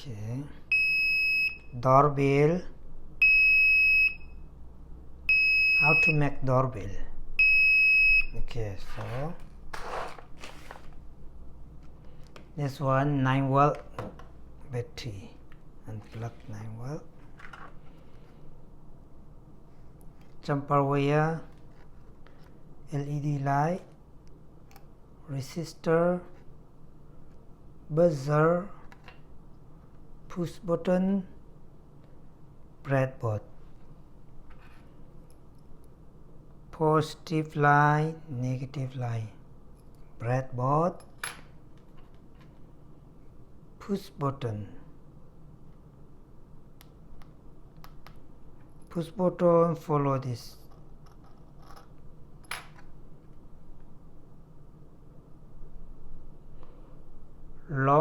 Okay. Doorbell. How to make doorbell? Okay, so this one 9-volt battery, unplug 9-volt. Jumper wire, LED light, resistor, buzzer, push button, breadboard. Positive line, negative line, breadboard, push button. Push button follow this. Long